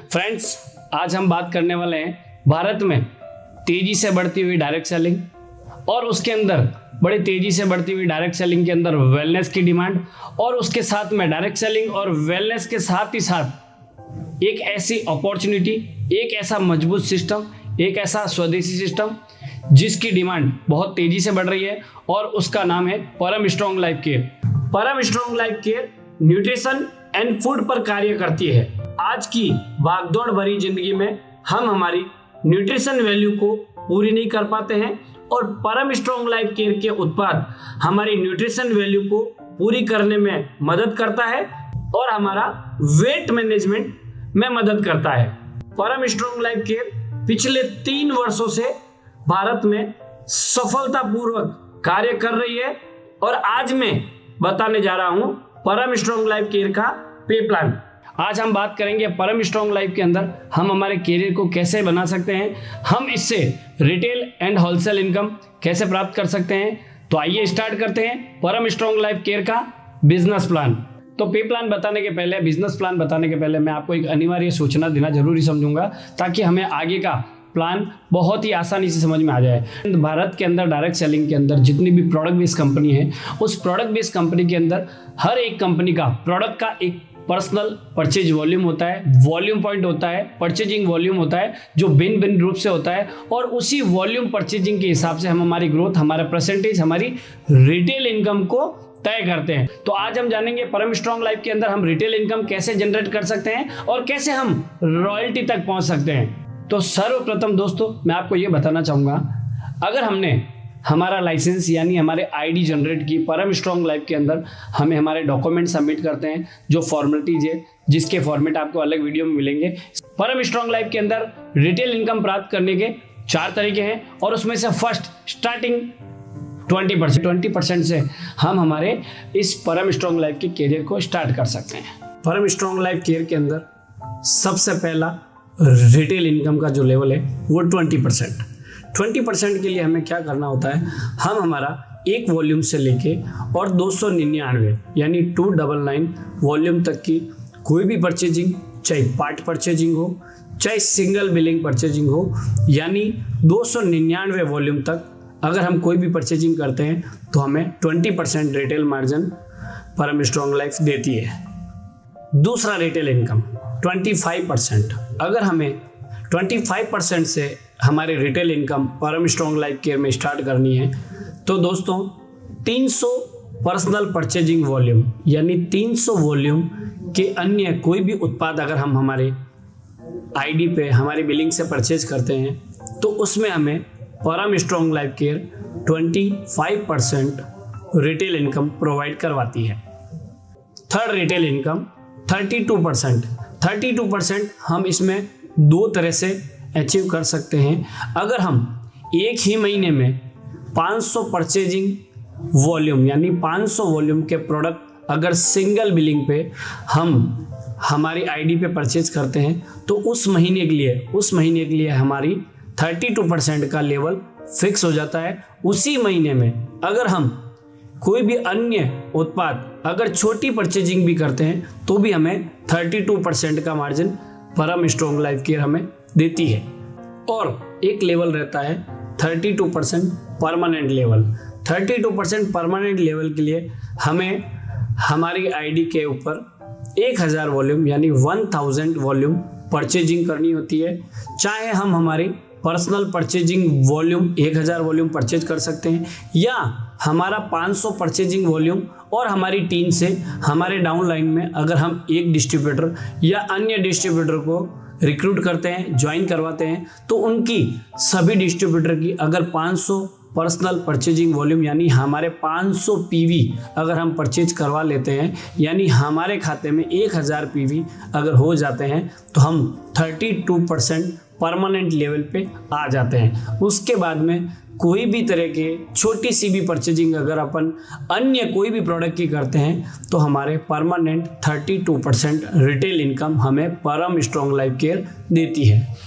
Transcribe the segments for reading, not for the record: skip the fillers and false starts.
Friends, आज हम बात करने वाले हैं भारत में तेजी से बढ़ती हुई डायरेक्ट सेलिंग और उसके अंदर बड़ी तेजी से बढ़ती हुई डायरेक्ट सेलिंग के अंदर वेलनेस की डिमांड और उसके साथ में डायरेक्ट सेलिंग और वेलनेस के साथ ही साथ एक ऐसी अपॉर्चुनिटी, एक ऐसा मजबूत सिस्टम, एक ऐसा स्वदेशी सिस्टम जिसकी डिमांड बहुत तेजी से बढ़ रही है और उसका नाम है परम स्ट्रॉन्ग लाइफ केयर। परम strong life care nutrition and food पर कार्य करती है। आज की भागदौड़ भरी जिंदगी में हम हमारी न्यूट्रिशन वैल्यू को पूरी नहीं कर पाते हैं और परम स्ट्रॉन्ग लाइफ केयर के उत्पाद हमारी न्यूट्रिशन वैल्यू को पूरी करने में मदद करता है और हमारा वेट मैनेजमेंट में मदद करता है। परम स्ट्रॉन्ग लाइफ केयर पिछले 3 वर्षों से भारत में सफलतापूर्वक कार्य कर रही है और आज मैं बताने जा रहा हूं परम स्ट्रॉन्ग लाइफ केयर का पे प्लान। आज हम बात करेंगे परम स्ट्रॉन्ग लाइफ के अंदर हम हमारे कैरियर को कैसे बना सकते हैं, हम इससे रिटेल एंड होलसेल इनकम कैसे प्राप्त कर सकते हैं। तो आइए स्टार्ट करते हैं परम स्ट्रॉन्ग लाइफ केयर का बिजनेस प्लान। तो पे प्लान बताने के पहले, बिजनेस प्लान बताने के पहले मैं आपको एक अनिवार्य सूचना देना जरूरी समझूंगा ताकि हमें आगे का प्लान बहुत ही आसानी से समझ में आ जाए। भारत के अंदर डायरेक्ट सेलिंग के अंदर जितनी भी प्रोडक्ट बेस्ड कंपनी है, उस प्रोडक्ट बेस्ड कंपनी के अंदर हर एक कंपनी का प्रोडक्ट का एक पर्सनल परचेज वॉल्यूम होता है, वॉल्यूम पॉइंट होता है, परचेजिंग वॉल्यूम होता है जो भिन्न भिन्न रूप से होता है और उसी वॉल्यूम परचेजिंग के हिसाब से हम हमारी ग्रोथ, हमारा परसेंटेज, हमारी रिटेल इनकम को तय करते हैं। तो आज हम जानेंगे परम स्ट्रॉन्ग लाइफ के अंदर हम रिटेल इनकम कैसे जनरेट कर सकते हैं और कैसे हम रॉयल्टी तक पहुंच सकते हैं। तो सर्वप्रथम दोस्तों मैं आपको ये बताना चाहूंगा, अगर हमने हमारा लाइसेंस यानी हमारे आईडी जनरेट की परम स्ट्रॉन्ग लाइफ के अंदर, हमें हमारे डॉक्यूमेंट सबमिट करते हैं जो फॉर्मेलिटीज है, जिसके फॉर्मेट आपको अलग वीडियो में मिलेंगे। परम स्ट्रॉन्ग लाइफ के अंदर रिटेल इनकम प्राप्त करने के 4 तरीके हैं और उसमें से फर्स्ट स्टार्टिंग 20% से हम हमारे इस परम स्ट्रॉन्ग लाइफ के कैरियर को स्टार्ट कर सकते हैं। परम स्ट्रॉन्ग लाइफ केयर के अंदर सबसे पहला रिटेल इनकम का जो लेवल है वो 20% के लिए हमें क्या करना होता है, हम हमारा एक वॉल्यूम से लेके और 299 यानी 299 वॉल्यूम तक की कोई भी परचेजिंग, चाहे पार्ट परचेजिंग हो, चाहे सिंगल बिलिंग परचेजिंग हो, यानी 299 वॉल्यूम तक अगर हम कोई भी परचेजिंग करते हैं तो हमें 20% रिटेल मार्जिन परम स्ट्रॉन्ग लाइफ देती है। दूसरा रिटेल इनकम 25%। अगर हमें 25% से हमारे रिटेल इनकम परम स्ट्रॉन्ग लाइफ केयर में स्टार्ट करनी है तो दोस्तों 300 पर्सनल परचेजिंग वॉल्यूम यानी 300 वॉल्यूम के अन्य कोई भी उत्पाद अगर हम हमारे आईडी पे हमारी बिलिंग से परचेज करते हैं तो उसमें हमें परम strong life care 25% retail income provide करवाती है। थर्ड रिटेल इनकम 32% हम इसमें 2 तरह से अचीव कर सकते हैं। अगर हम एक ही महीने में 500 परचेजिंग वॉल्यूम यानी 500 वॉल्यूम के प्रोडक्ट अगर सिंगल बिलिंग पे हम हमारी आईडी पे परचेज करते हैं तो उस महीने के लिए हमारी 32% का लेवल फिक्स हो जाता है। उसी महीने में अगर हम कोई भी अन्य उत्पाद अगर छोटी परचेजिंग भी करते हैं तो भी हमें 32% का मार्जिन परम स्ट्रॉन्ग लाइफ केयर हमें देती है। और एक लेवल रहता है 32% परमानेंट लेवल। 32% परमानेंट लेवल के लिए हमें हमारी आईडी के ऊपर 1000 वॉल्यूम यानी 1000 वॉल्यूम परचेजिंग करनी होती है। चाहे हम हमारी personal purchasing volume 1000 volume purchase कर सकते हैं या हमारा 500 परचेजिंग वॉल्यूम और हमारी टीम से हमारे डाउनलाइन में अगर हम एक डिस्ट्रीब्यूटर या अन्य डिस्ट्रीब्यूटर को रिक्रूट करते हैं, ज्वाइन करवाते हैं तो उनकी सभी डिस्ट्रीब्यूटर की अगर 500 पर्सनल परचेजिंग वॉल्यूम यानी हमारे 500 पीवी अगर हम परचेज करवा लेते हैं यानी हमारे खाते में 1000 पीवी अगर हो जाते हैं तो हम 32% परमानेंट लेवल पे आ जाते हैं। उसके बाद में कोई भी तरह के छोटी सी भी परचेजिंग अगर अपन अन्य कोई भी प्रोडक्ट की करते हैं तो हमारे परमानेंट 32% रिटेल इनकम हमें परम स्ट्रॉन्ग लाइफ केयर देती है।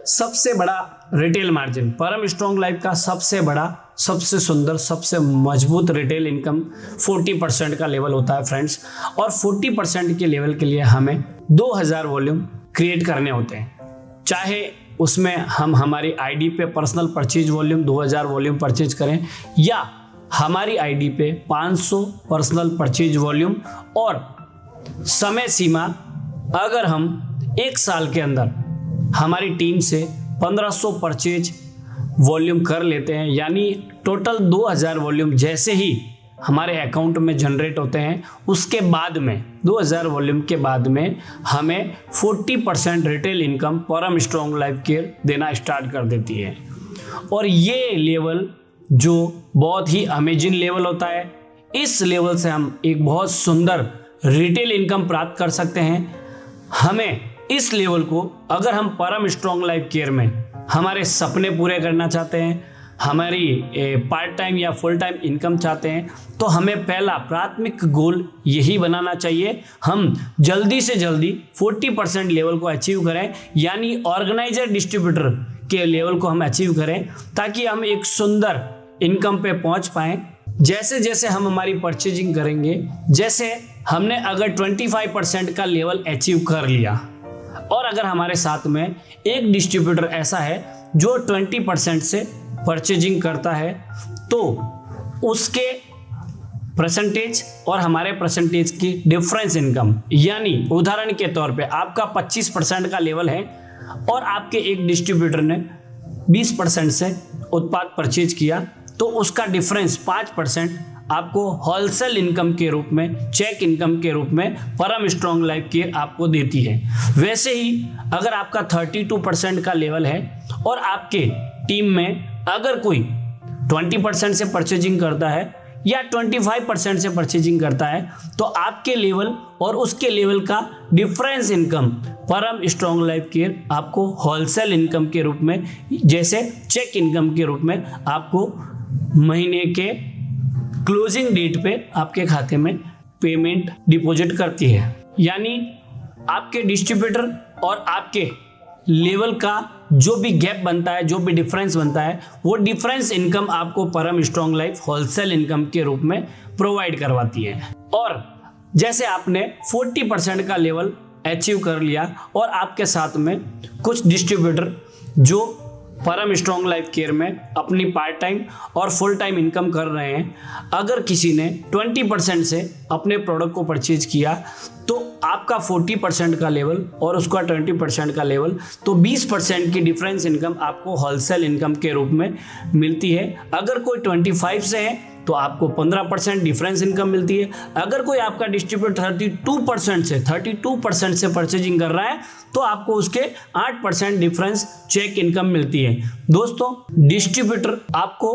सबसे बड़ा रिटेल मार्जिन परम स्ट्रॉन्ग लाइफ का सबसे बड़ा, सबसे सुंदर, सबसे मजबूत रिटेल इनकम 40% का लेवल होता है फ्रेंड्स। और 40% के लेवल के लिए हमें 2000 वॉल्यूम क्रिएट करने होते हैं, चाहे उसमें हम हमारी आईडी पे personal purchase volume 2000 volume purchase करें या हमारी आईडी पे 500 पर्सनल परचेज वॉल्यूम, और समय सीमा अगर हम 1 साल के अंदर हमारी टीम से 1500 परचेज वॉल्यूम कर लेते हैं, यानी टोटल 2000 वॉल्यूम जैसे ही हमारे अकाउंट में जनरेट होते हैं, उसके बाद में 2000 वॉल्यूम के बाद में हमें 40% रिटेल इनकम परम स्ट्रॉन्ग लाइफ केयर देना स्टार्ट कर देती है। और ये लेवल जो बहुत ही अमेजिंग लेवल होता है, इस लेवल से हम एक बहुत सुंदर रिटेल इनकम प्राप्त कर सकते हैं। हमें इस लेवल को अगर हम परम स्ट्रॉन्ग लाइफ केयर में हमारे सपने पूरे करना चाहते हैं, हमारी पार्ट टाइम या फुल टाइम इनकम चाहते हैं, तो हमें पहला प्राथमिक गोल यही बनाना चाहिए, हम जल्दी से जल्दी 40% लेवल को अचीव करें, यानी ऑर्गेनाइजर डिस्ट्रीब्यूटर के लेवल को हम अचीव करें, ताकि हम एक सुंदर इनकम पे पहुंच पाएं। जैसे जैसे हम हमारी परचेजिंग करेंगे, जैसे हमने अगर 25% का लेवल अचीव कर लिया और अगर हमारे साथ में एक डिस्ट्रीब्यूटर ऐसा है जो 20% से परचेजिंग करता है, तो उसके परसेंटेज और हमारे परसेंटेज की डिफरेंस इनकम, यानी उदाहरण के तौर पे आपका 25% का लेवल है और आपके एक डिस्ट्रीब्यूटर ने 20% से उत्पाद परचेज किया, तो उसका डिफरेंस 5% आपको होलसेल इनकम के रूप में, चेक इनकम के रूप में परम स्ट्रॉन्ग लाइफ केयर आपको देती है। वैसे ही अगर आपका 32% का लेवल है और आपके टीम में अगर कोई 20% से परचेजिंग करता है या 25% से परचेजिंग करता है, तो आपके लेवल और उसके लेवल का डिफरेंस इनकम परम स्ट्रॉन्ग लाइफ केयर आपको होलसेल इनकम के रूप में, जैसे चेक इनकम के रूप में आपको महीने के क्लोजिंग डेट पे आपके खाते में पेमेंट डिपॉजिट करती है। यानी आपके डिस्ट्रीब्यूटर और आपके लेवल का जो भी गैप बनता है, जो भी डिफरेंस बनता है, वो डिफरेंस इनकम आपको परम स्ट्रॉन्ग लाइफ होलसेल इनकम के रूप में प्रोवाइड करवाती है। और जैसे आपने 40% का लेवल अचीव कर लिया और आपके साथ में कुछ डिस्ट्रीब्यूटर जो परम स्ट्रॉन्ग लाइफ केयर में अपनी पार्ट टाइम और फुल टाइम इनकम कर रहे हैं, अगर किसी ने 20% से अपने प्रोडक्ट को परचेज किया, तो आपका 40% का लेवल और उसका 20% का लेवल, तो 20% की डिफरेंस इनकम आपको होलसेल इनकम के रूप में मिलती है। अगर कोई 25 से है तो आपको 15% डिफरेंस इनकम मिलती है। अगर कोई आपका डिस्ट्रीब्यूटर 32% से परचेजिंग कर रहा है, तो आपको उसके 8% डिफरेंस चेक इनकम मिलती है। दोस्तों, डिस्ट्रीब्यूटर आपको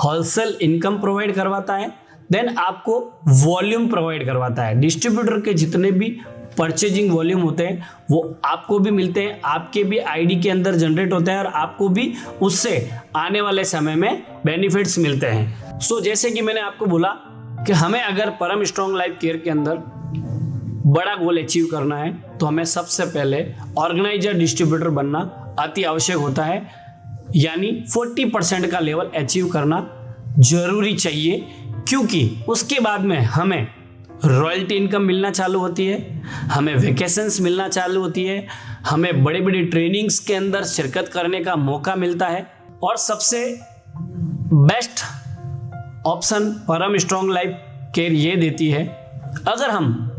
होलसेल इनकम प्रोवाइड करवाता है, देन आपको वॉल्यूम प्रोवाइड करवाता है। डिस्ट्रीब्यूटर के जितने भी परचेजिंग वॉल्यूम होते हैं वो आपको भी मिलते हैं, आपके भी आईडी के अंदर जनरेट होते हैं और आपको भी उससे आने वाले समय में बेनिफिट्स मिलते हैं। सो जैसे कि मैंने आपको बोला कि हमें अगर परम स्ट्रॉन्ग लाइफ केयर के अंदर बड़ा गोल अचीव करना है, तो हमें सबसे पहले ऑर्गेनाइजर डिस्ट्रीब्यूटर बनना अति आवश्यक होता है, यानी 40% का लेवल अचीव करना जरूरी चाहिए, क्योंकि उसके बाद में हमें रॉयल्टी इनकम मिलना चालू होती है, हमें वेकेशंस मिलना चालू होती है, हमें बड़ी बड़ी ट्रेनिंग्स के अंदर शिरकत करने का मौका मिलता है। और सबसे बेस्ट ऑप्शन परम स्ट्रॉन्ग लाइफ केयर ये देती है, अगर हम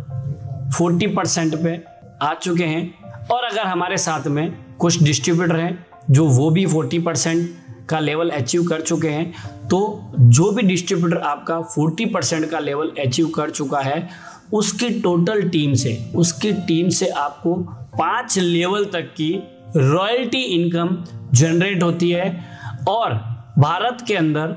40% पे आ चुके हैं और अगर हमारे साथ में कुछ डिस्ट्रीब्यूटर हैं जो वो भी 40% का लेवल अचीव कर चुके हैं, तो जो भी डिस्ट्रीब्यूटर आपका 40% का लेवल अचीव कर चुका है, उसकी टोटल टीम से आपको 5 लेवल तक की रॉयल्टी इनकम जनरेट होती है। और भारत के अंदर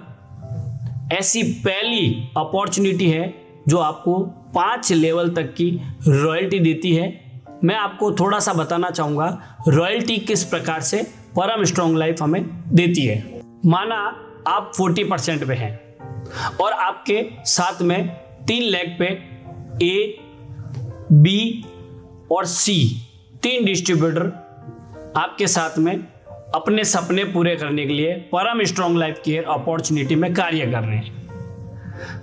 ऐसी पहली अपॉर्चुनिटी है जो आपको 5 लेवल तक की रॉयल्टी देती है। मैं आपको थोड़ा सा बताना चाहूँगा रॉयल्टी किस प्रकार से परम स्ट्रॉन्ग लाइफ हमें देती है। माना आप 40% पे हैं और आपके साथ में 3 लेग पे ए, बी और सी 3 डिस्ट्रीब्यूटर आपके साथ में अपने सपने पूरे करने के लिए परम स्ट्रॉन्ग लाइफ केयर अपॉर्चुनिटी में कार्य कर रहे हैं।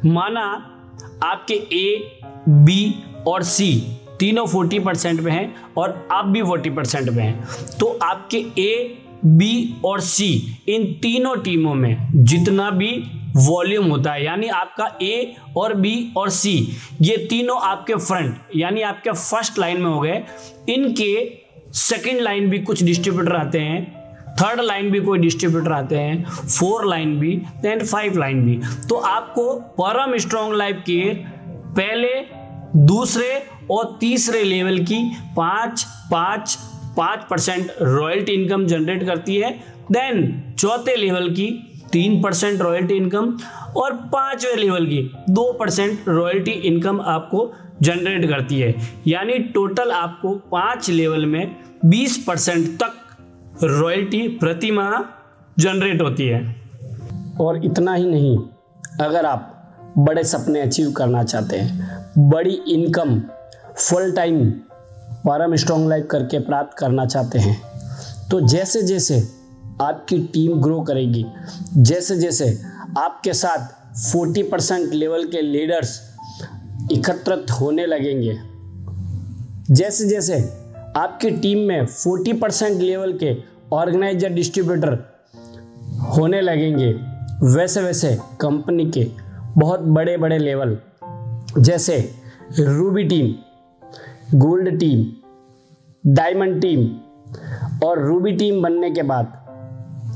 माना आपके ए, बी और सी तीनों 40% पे हैं और आप भी 40% पे हैं। तो आपके ए, बी और सी इन तीनों टीमों में जितना भी वॉल्यूम होता है, यानी आपका ए और बी और सी ये तीनों आपके फ्रंट यानी आपके फर्स्ट लाइन में हो गए। इनके सेकंड लाइन भी कुछ डिस्ट्रीब्यूटर आते हैं, थर्ड लाइन भी कोई डिस्ट्रीब्यूटर आते हैं, 4 लाइन भी एंड 5 लाइन भी। तो आपको परम स्ट्रॉन्ग लाइफ केयर पहले, दूसरे और तीसरे लेवल की 5% रॉयल्टी इनकम जनरेट करती है। देन चौथे लेवल की 3% रॉयल्टी इनकम और 5वें लेवल की 2% रॉयल्टी इनकम आपको जनरेट करती है। यानी टोटल आपको 5 लेवल में 20% तक रॉयल्टी प्रति माह जनरेट होती है। और इतना ही नहीं, अगर आप बड़े सपने अचीव करना चाहते हैं, बड़ी इनकम फुल टाइम परम स्ट्रॉन्ग लाइफ करके प्राप्त करना चाहते हैं, तो जैसे जैसे आपकी टीम ग्रो करेगी, जैसे जैसे आपके साथ 40% लेवल के लीडर्स एकत्रित होने लगेंगे, जैसे जैसे आपकी टीम में 40% लेवल के ऑर्गेनाइजर डिस्ट्रीब्यूटर होने लगेंगे, वैसे वैसे कंपनी के बहुत बड़े बड़े लेवल जैसे Ruby team, gold team, diamond team और रूबी टीम बनने के बाद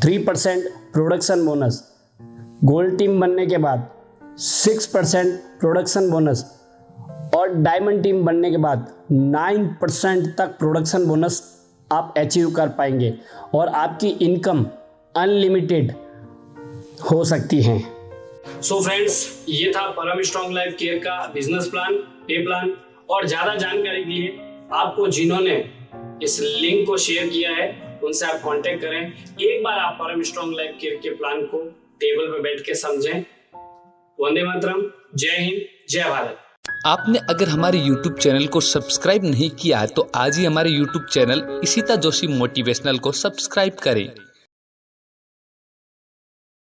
3% प्रोडक्शन बोनस, गोल्ड टीम बनने के बाद 6% प्रोडक्शन बोनस और डायमंड टीम बनने के बाद 9% तक प्रोडक्शन बोनस आप अचीव कर पाएंगे और आपकी इनकम अनलिमिटेड हो सकती है। सो फ्रेंड्स, ये था परम स्ट्रॉन्ग लाइफ केयर का बिजनेस प्लान, पे प्लान। और ज्यादा जानकारी के लिए आपको जिन्होंने इस लिंक को शेयर किया है उनसे आप कांटेक्ट करें। एक बार आप परम स्ट्रॉन्ग लाइफ केयर के प्लान को टेबल पे बैठ के समझें। वंदे मातरम, जय हिंद, जय भारत। आपने अगर हमारे YouTube चैनल को सब्सक्राइब नहीं किया है तो आज ही हमारे YouTube channel Ishita Joshi motivational को सब्सक्राइब करें।